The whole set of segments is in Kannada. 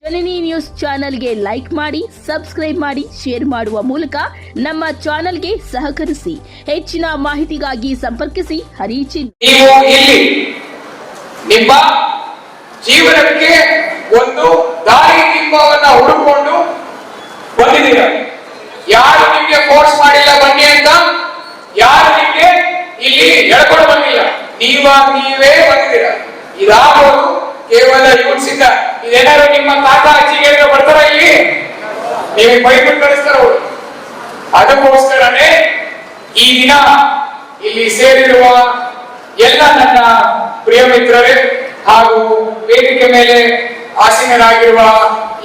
ಜನನಿ ನ್ಯೂಸ್ ಚಾನೆಲ್ಗೆ ಲೈಕ್ ಮಾಡಿ, ಸಬ್ಸ್ಕ್ರೈಬ್ ಮಾಡಿ, ಶೇರ್ ಮಾಡುವ ಮೂಲಕ ನಮ್ಮ ಚಾನೆಲ್ಗೆ ಸಹಕರಿಸಿ. ಹೆಚ್ಚಿನ ಮಾಹಿತಿಗಾಗಿ ಸಂಪರ್ಕಿಸಿ ಹರಿಚಿನ್. ನೀವು ಇಲ್ಲಿ ನಿಮ್ಮ ಜೀವನಕ್ಕೆ ಒಂದು ದಾರಿ ದೀಪವನ್ನ ಹುಡುಕೊಂಡು ಬಂದಿದ್ದೀರ. ಯಾರು ನಿಮಗೆ ಫೋರ್ಸ್ ಮಾಡಿಲ್ಲ ಬನ್ನಿ ಅಂತ, ಯಾರು ನಿಮಗೆ ಇಲ್ಲಿ ಎಳ್ಕೊಂಡು ಬಂದಿಲ್ಲ, ನೀವೇ ಬಂದಿದ್ದೀರ. ಇದಾಗೋದು ಕೇವಲ ಯೂಟ್ಸ್ ಇಂದ. ಇದೇನಾದ್ರು ನಿಮ್ಮ ತಾತ ಅಜ್ಜಿಗೆ ಬರ್ತಾರ ಇಲ್ಲಿ? ನೀವು ಬೈಬಿಟ್ ಕಳಿಸ್ತಾರ ಅವರು. ಅದಕ್ಕೋಸ್ಕರನೇ ಈ ದಿನ ಇಲ್ಲಿ ಸೇರಿರುವ ಎಲ್ಲ ನನ್ನ ಪ್ರಿಯ ಮಿತ್ರರೇ ಹಾಗೂ ವೇದಿಕೆ ಮೇಲೆ ಆಸೀನರಾಗಿರುವ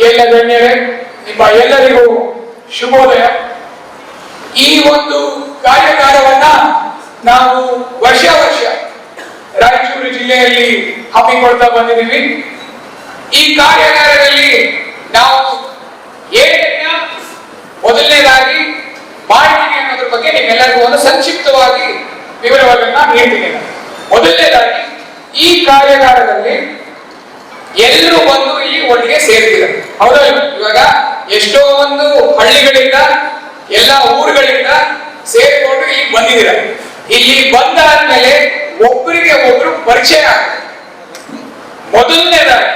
ಎಲ್ಲ ಗಣ್ಯರೇ, ನಿಮ್ಮ ಎಲ್ಲರಿಗೂ ಶುಭೋದಯ. ಈ ಒಂದು ಕಾರ್ಯಾಗಾರವನ್ನ ನಾವು ವರ್ಷ ರಾಯಚೂರು ಜಿಲ್ಲೆಯಲ್ಲಿ ಹಮ್ಮಿಕೊಳ್ತಾ ಬಂದಿದ್ದೀವಿ. ಈ ಕಾರ್ಯಾಗಾರದಲ್ಲಿ ನಾವು ಏನನ್ನ ಮೊದಲನೇದಾಗಿ ಮಾಡ್ತೀವಿ ಅನ್ನೋದ್ರ ಬಗ್ಗೆ ನಿಮ್ಮೆಲ್ಲರಿಗೂ ಒಂದು ಸಂಕ್ಷಿಪ್ತವಾಗಿ ವಿವರವನ್ನ ನೀಡ್ತೀನಿ. ಮೊದಲನೇದಾಗಿ ಈ ಕಾರ್ಯಾಗಾರದಲ್ಲಿ ಎಲ್ಲರೂ ಬಂದು ಇಲ್ಲಿ ಒಟ್ಟಿಗೆ ಸೇರ್ತಿದ್ದಾರೆ, ಹೌದಾ? ಇವಾಗ ಎಷ್ಟೋ ಒಂದು ಹಳ್ಳಿಗಳಿಂದ ಎಲ್ಲ ಊರುಗಳಿಂದ ಸೇರ್ಕೊಂಡು ಇಲ್ಲಿ ಬಂದಿದ್ದೀರ. ಇಲ್ಲಿ ಬಂದಾದ್ಮೇಲೆ ಒಬ್ಬರಿಗೆ ಒಬ್ರು ಪರಿಚಯ ಆಗುತ್ತೆ. ಮೊದಲನೇದಾಗಿ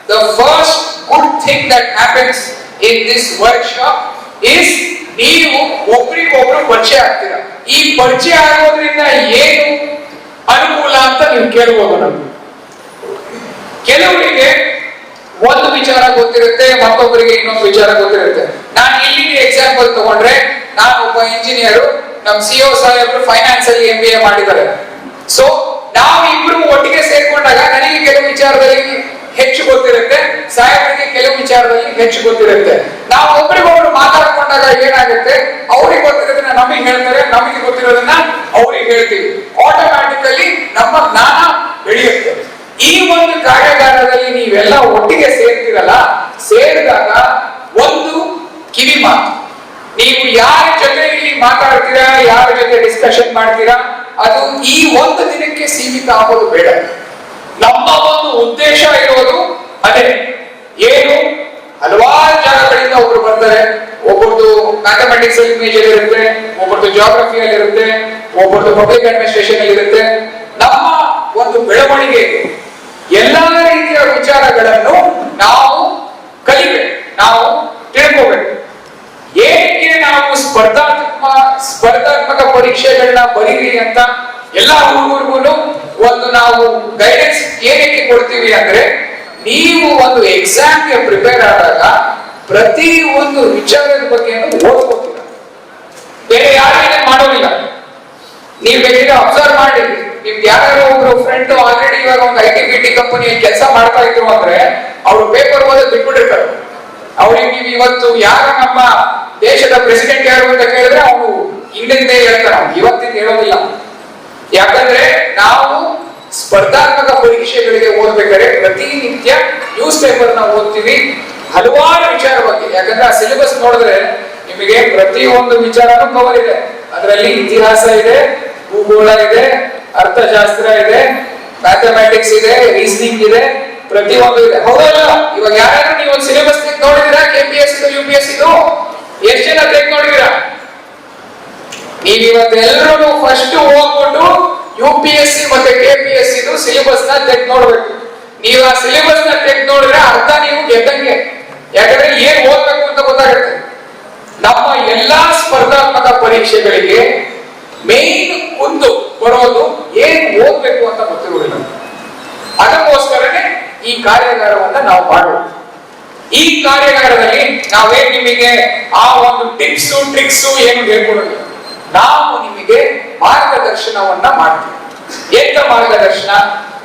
the first good thing that happens in this workshop is ನೀವು ಒಬ್ಬರಿಗೊಬ್ರು ಪರಿಚಯ ಆಗ್ತೀರಾ. ಈ ಪರಿಚಯ ಆಗೋದ್ರಿಂದ ಏನು ಅನುಕೂಲ ಅಂತ ನೀವು ಕೇಳ್ಬೋದು. ನಮ್ಗೆ ಕೆಲವರಿಗೆ ಒಂದು ವಿಚಾರ ಗೊತ್ತಿರುತ್ತೆ, ಮತ್ತೊಬ್ಬರಿಗೆ ಇನ್ನೊಂದು ವಿಚಾರ ಗೊತ್ತಿರುತ್ತೆ. ನಾನು ಇಲ್ಲಿಗೆ ಎಕ್ಸಾಂಪಲ್ ತಗೊಂಡ್ರೆ, ನಾನು ಒಬ್ಬ ಇಂಜಿನಿಯರ್, ನಮ್ಮ ಸಿಒ ಸಾಹೇಬರು ಫೈನಾನ್ಸ್ ಅಲ್ಲಿ MBA ಮಾಡಿದ್ದಾರೆ. ಸೊ ನಾವು ಇಬ್ರು ಒಟ್ಟಿಗೆ ಸೇರ್ಕೊಂಡಾಗ ನನಗೆ ಕೆಲವು ವಿಚಾರದಲ್ಲಿ ಹೆಚ್ಚು ಗೊತ್ತಿರುತ್ತೆ, ಸಾಹೇಬರಿಗೆ ಕೆಲವು ವಿಚಾರದಲ್ಲಿ ಹೆಚ್ಚು ಗೊತ್ತಿರುತ್ತೆ. ನಾವು ಒಬ್ಬರಿಗೊಬ್ರು ಮಾತಾಡ್ಕೊಂಡಾಗ ಏನಾಗುತ್ತೆ, ಅವ್ರಿಗೆ ಗೊತ್ತಿರೋದನ್ನ ನಮಗೆ ಹೇಳ್ತಾರೆ, ನಮಗೆ ಗೊತ್ತಿರೋದನ್ನ ಅವ್ರಿಗೆ ಹೇಳ್ತೀವಿ. ಆಟೋಮ್ಯಾಟಿಕಲಿ ನಮ್ಮ ಜ್ಞಾನ ಬೆಳೆಯುತ್ತೆ. ಈ ಒಂದು ಕಾರ್ಯಾಗಾರದಲ್ಲಿ ನೀವೆಲ್ಲ ಒಟ್ಟಿಗೆ ಸೇರ್ತೀರಲ್ಲ, ಸೇರಿದಾಗ ಒಂದು ಕಿವಿ ಮಾತು, ನೀವು ಯಾರ ಜೊತೆ ಇಲ್ಲಿ ಮಾತಾಡ್ತೀರಾ, ಯಾರ ಜೊತೆ ಡಿಸ್ಕಷನ್ ಮಾಡ್ತೀರಾ, ಅದು ಈ ಒಂದು ದಿನಕ್ಕೆ ಸೀಮಿತ ಆಗೋದು ಬೇಡ. ನಮ್ಮ ಒಂದು ಉದ್ದೇಶ ಇರೋದು ಅದೇ. ಏನು, ಹಲವಾರು ಜಾಗಗಳಿಂದ ಒಬ್ರು ಬರ್ತಾರೆ. ಒಬ್ಬರದು ಮ್ಯಾಥಮೆಟಿಕ್ಸ್ ಅಲ್ಲಿ ಮೇಜರ್ ಇರುತ್ತೆ, ಒಬ್ಬರದು ಜಾಗ್ರಫಿಯಲ್ಲಿ ಇರುತ್ತೆ, ಒಬ್ಬರದು ಪಬ್ಲಿಕ್ ಅಡ್ಮಿನಿಸ್ಟ್ರೇಷನ್ ಅಲ್ಲಿ ಇರುತ್ತೆ. ನಮ್ಮ ಒಂದು ಬೆಳವಣಿಗೆ ಎಲ್ಲಾ ರೀತಿಯ ವಿಚಾರಗಳನ್ನು ನಾವು ಕಲಿಬೇಕು, ನಾವು ತಿಳ್ಕೋಬೇಕು. ಏನಕ್ಕೆ ನಾವು ಸ್ಪರ್ಧಾತ್ಮಕ ಪರೀಕ್ಷೆಗಳನ್ನ ಬರೀರಿ ಅಂತ ಎಲ್ಲ ಹುಡುಗರಿಗೂ ಒಂದು ನಾವು ಗೈಡೆನ್ಸ್ ಏನಕ್ಕೆ ಕೊಡ್ತೀವಿ ಅಂದ್ರೆ, ನೀವು ಒಂದು ಎಕ್ಸಾಮ್ಗೆ ಪ್ರಿಪೇರ್ ಆದಾಗ ಪ್ರತಿ ಒಂದು ವಿಚಾರದ ಬಗ್ಗೆ ಓದ್ಕೋತೀರ, ಬೇರೆ ಯಾರಿಗೆ ಮಾಡೋದಿಲ್ಲ. ನೀವು ಬೇಕಿದ್ರೆ ಅಬ್ಸರ್ವ್ ಮಾಡಿ, ನಿಮ್ಗೆ ಯಾರು ಒಬ್ರು ಫ್ರೆಂಡ್ ಆಲ್ರೆಡಿ ಇವಾಗ ಒಂದು IT/BT ಕಂಪನಿಯಲ್ಲಿ ಕೆಲಸ ಮಾಡ್ತಾ ಇದ್ರು ಅಂದ್ರೆ ಅವ್ರು ಪೇಪರ್ ಓದೋದು ಬಿಟ್ಬಿಟ್ಟಿರ್ತಾರೆ. ಅವ್ರಿಗೆ ನೀವು ಇವತ್ತು ಯಾರು ನಮ್ಮ ದೇಶದ ಪ್ರೆಸಿಡೆಂಟ್ ಯಾರು ಅಂತ ಕೇಳಿದ್ರೆ ಅವನು ಹಿಂದೆ ಹೇಳ್ತಾನೆ, ಇವತ್ತಿಂದ ಹೇಳೋದಿಲ್ಲ. ಯಾಕಂದ್ರೆ ನಾವು ಸ್ಪರ್ಧಾತ್ಮಕ ಪರೀಕ್ಷೆಗಳಿಗೆ ಓದ್ಬೇಕಾದ್ರೆ ಪ್ರತಿನಿತ್ಯ ನ್ಯೂಸ್ ಪೇಪರ್ ನ ಓದ್ತೀವಿ, ಹಲವಾರು ವಿಚಾರ ಬಗ್ಗೆ. ಯಾಕಂದ್ರೆ ಆ ಸಿಲೆಬಸ್ ನೋಡಿದ್ರೆ ನಿಮಗೆ ಪ್ರತಿಯೊಂದು ವಿಚಾರನೂ ಕವರ್ ಇದೆ. ಅದರಲ್ಲಿ ಇತಿಹಾಸ ಇದೆ, ಭೂಗೋಳ ಇದೆ, ಅರ್ಥಶಾಸ್ತ್ರ ಇದೆ, ಮ್ಯಾಥಮೆಟಿಕ್ಸ್ ಇದೆ, ರೀಸನಿಂಗ್ ಇದೆ, ಪ್ರತಿಯೊಂದು ಇದೆ, ಹೌದಲ್ಲ? ಇವಾಗ ಯಾರಾದ್ರೂ ನೀವು ಒಂದು ಸಿಲೆಬಸ್ ನೋಡಿದಿರಾ? KPSC UPSC ಎಷ್ಟು ಜನ ತೆಗೆದು ನೋಡಿದಿರಾ? ನೀವಿವತ್ತೆಲ್ಲರೂ ಫಸ್ಟ್ ಹೋಗ್ಬಿಟ್ಟು UPSC ಮತ್ತೆ KPSC ಸಿಲೆಬಸ್ ನ ತೆಗೆದು ನೋಡ್ಬೇಕು. ನೀವು ಆ ಸಿಲೆಬಸ್ ನ ತೆಗೆದು ನೋಡಿದ್ರೆ ಅರ್ಧ ನೀವು ಗೆದ್ದಂಗೆ. ಯಾಕಂದ್ರೆ ಏನ್ ಓದ್ಬೇಕು ಅಂತ ಗೊತ್ತಾಗುತ್ತೆ. ನಮ್ಮ ಎಲ್ಲಾ ಸ್ಪರ್ಧಾತ್ಮಕ ಪರೀಕ್ಷೆಗಳಿಗೆ ಮೇನ್ ಒಂದು ಬರೋದು ಏನ್ ಓದ್ಬೇಕು ಅಂತ ಗೊತ್ತಿರುವುದಿಲ್ಲ. ಅದಕ್ಕೋಸ್ಕರನೇ ಈ ಕಾರ್ಯಾಗಾರವನ್ನ ನಾವು ಮಾಡೋದು. ಈ ಕಾರ್ಯಾಗಾರದಲ್ಲಿ ನಾವೇನ್ ನಿಮಗೆ ಆ ಒಂದು ಟಿಪ್ಸ್ ಟ್ರಿಕ್ಸ್ ಏನು ಹೇಳ್ಕೊಡೋದು, ನಾವು ನಿಮಗೆ ಮಾರ್ಗದರ್ಶನವನ್ನ ಮಾಡ್ತೀವಿ. ಎಂತ ಮಾರ್ಗದರ್ಶನ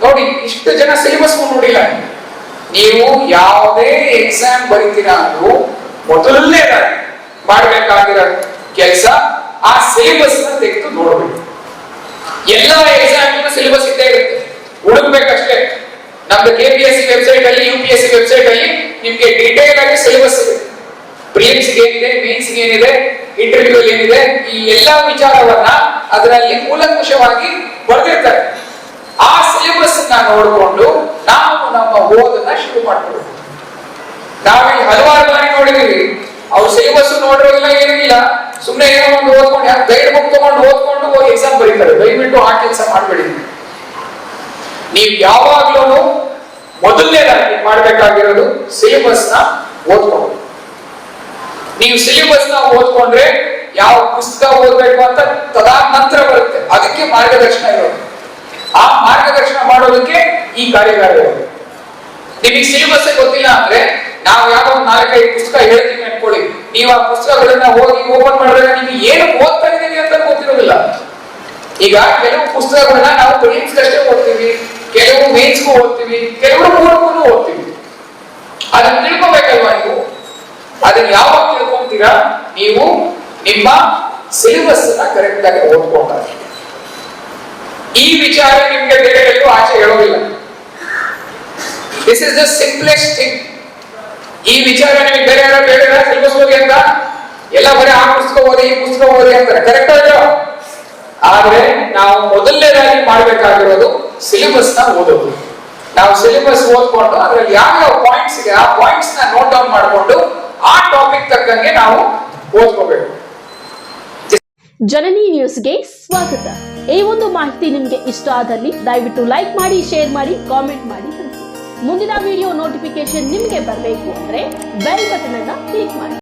ನೋಡಿ, ಇಷ್ಟು ಜನ ಸಿಲೆಬಸ್ ನೋಡಿಲ್ಲ. ನೀವು ಯಾವುದೇ ಎಕ್ಸಾಮ್ ಬರೀತೀರಾ ಅಂದ್ರೂ ಮೊದಲನೇದಾಗಿ ಮಾಡ್ಬೇಕಾಗಿರೋ ಕೆಲಸ ಆ ಸಿಲೆಬಸ್ ನ ತೆಗೆದು ನೋಡ್ಬೇಕು. ಎಲ್ಲ ಎಕ್ಸಾಮ್ ಸಿಲೆಬಸ್ ಇದ್ದೇ ಇರುತ್ತೆ, ಹುಡುಕ್ಬೇಕಷ್ಟೇ. ನಮ್ದು KPSC ವೆಬ್ಸೈಟ್ ಅಲ್ಲಿ, UPSC ವೆಬ್ಸೈಟ್ ಅಲ್ಲಿ ನಿಮ್ಗೆ ಡೀಟೇಲ್ ಆಗಿ ಸಿಲೆಬಸ್ ಇದೆ. ಪ್ರಿಲಿಮ್ಸ್ ಏನಿದೆ, ಮೇನ್ಸ್ ಏನಿದೆ, ಇಂಟರ್ವ್ಯೂ ಏನಿದೆ, ಈ ಎಲ್ಲಾ ವಿಚಾರವನ್ನ ಅದರಲ್ಲಿ ಕೂಲಂಕುಷವಾಗಿ ಬರೆದಿರ್ತಾರೆ. ಆ ಸಿಲೆಬಸ್ ನೋಡಿಕೊಂಡು ನಾವು ನಮ್ಮ ಓದನ್ನ ಶುರು ಮಾಡ್ಕೊಳ್ಬೇಕು. ನಾವು ನೋಡಿದೀವಿ, ಅವ್ರ ಸಿಲೆಬಸ್ ನೋಡಿರೋದಿಲ್ಲ, ಏನಿಲ್ಲ, ಸುಮ್ಮನೆ ಏನೋ ಒಂದು ಓದ್ಕೊಂಡು ಗೈಡ್ ಬುಕ್ ತಗೊಂಡು ಓದ್ಕೊಂಡು ಹೋಗಿ ಎಕ್ಸಾಮ್ ಬರೀತಾರೆ. ದಯವಿಟ್ಟು ಆ ಕೆಲಸ ಮಾಡಬೇಡಿ. ನೀವು ಯಾವಾಗ್ಲೂ ಮೊದಲನೇದಾಗಿ ಮಾಡ್ಬೇಕಾಗಿರೋದು ಸಿಲೆಬಸ್ ನ ಓದ್ಕೊಂಡು. ನೀವು ಸಿಲೆಬಸ್ ನ ಓದ್ಕೊಂಡ್ರೆ ಯಾವ ಪುಸ್ತಕ ಓದ್ಬೇಕು ಅಂತ ತದನಂತರ ಬರುತ್ತೆ. ಅದಕ್ಕೆ ಮಾರ್ಗದರ್ಶನ ಇರೋದು. ಆ ಮಾರ್ಗದರ್ಶನ ಮಾಡೋದಕ್ಕೆ ಈ ಕಾರ್ಯಾಗಾರ ಇರೋದು. ನಿಮಗೆ ಸಿಲೆಬಸ್ ಗೊತ್ತಿಲ್ಲ ಅಂದ್ರೆ ನಾವು ಯಾವ್ದೋ ಒಂದು 4-5 ಪುಸ್ತಕ ಹೇಳ್ತೀವಿ ಅನ್ಕೊಳ್ಳಿ, ನೀವು ಆ ಪುಸ್ತಕಗಳನ್ನ ಹೋಗಿ ಓಪನ್ ಮಾಡಿದ್ರೆ ನಿಮ್ಗೆ ಏನು ಓದ್ತಾ ಇದೀವಿ ಅಂತ ಗೊತ್ತಿರೋದಿಲ್ಲ. ಈಗ ಕೆಲವು ಪುಸ್ತಕಗಳನ್ನ ನಾವು ಪ್ರಿಲಿಮ್ಸ್ ಅಷ್ಟೇ ಓದ್ತೀವಿ, ಕೆಲವು ಮೇನ್ಸ್ಗೂ ಓದ್ತೀವಿ, ಕೆಲವರು ಮೂರಕ್ಕೂ ಓದ್ತೀವಿ. ಅದನ್ನ ತಿಳ್ಕೊಬೇಕಲ್ವಾ ನೀವು? ಅದನ್ನ ಯಾವಾಗ ತಿಳ್ಕೊಂತೀರಾ? ನೀವು ನಿಮ್ಮ ಸಿಲೆಬಸ್ ಅನ್ನ ಕರೆಕ್ಟ್ ಆಗಿ ಓದ್ಕೊಂಡಾಗ. ಈ ವಿಚಾರ ನಿಮ್ಗೆ ಬೇರೆ ಎಲ್ಲೂ ಆಚೆ ಹೇಳೋದಿಲ್ಲ. This is the simplest thing. ಈ ವಿಚಾರ ನಿಮಗೆ ಬೇರೆ ಯಾರು ಹೇಳಿದ್ರೆ ಸಿಲೆಬಸ್ ಓದಿ ಅಂತ, ಎಲ್ಲ ಬರೀ ಆ ಪುಸ್ತಕ ಓದಿ ಈ ಪುಸ್ತಕ ಓದಿ ಅಂತಾರೆ. ಕರೆಕ್ಟ್ ಆಗಿ. ಆದ್ರೆ ನಾವು ಮೊದಲನೇದಾಗಿ ಮಾಡಬೇಕಾಗಿರೋದು ಸಿಲೆಬಸ್ ನ ಓದೋದು. ನಾವು ಸಿಲೆಬಸ್ ಓದ್ಕೊಂಡು ಅದ್ರಲ್ಲಿ ಯಾವ ಪಾಯಿಂಟ್ಸ್ ಇದೆ ಆ ಪಾಯಿಂಟ್ಸ್ ನ ನೋಟ್ ಡೌನ್ ಮಾಡಿಕೊಂಡು ಆ ಟಾಪಿಕ್ ತಕ್ಕಂಗೆ ನಾವು ಓದ್ಕೋಬೇಕು. ಜನನಿ ನ್ಯೂಸ್ಗೆ ಸ್ವಾಗತ. ಈ ಒಂದು ಮಾಹಿತಿ ನಿಮಗೆ ಇಷ್ಟ ಆದಲ್ಲಿ ದಯವಿಟ್ಟು ಲೈಕ್ ಮಾಡಿ, ಶೇರ್ ಮಾಡಿ, ಕಾಮೆಂಟ್ ಮಾಡಿ ತಿಳಿಸಿ. ಮುಂದಿನ ವಿಡಿಯೋ ನೋಟಿಫಿಕೇಶನ್ ನಿಮಗೆ ಬರಬೇಕು ಅಂದ್ರೆ ಬೆಲ್ ಬಟನ್ ಅನ್ನ ಕ್ಲಿಕ್ ಮಾಡಿ.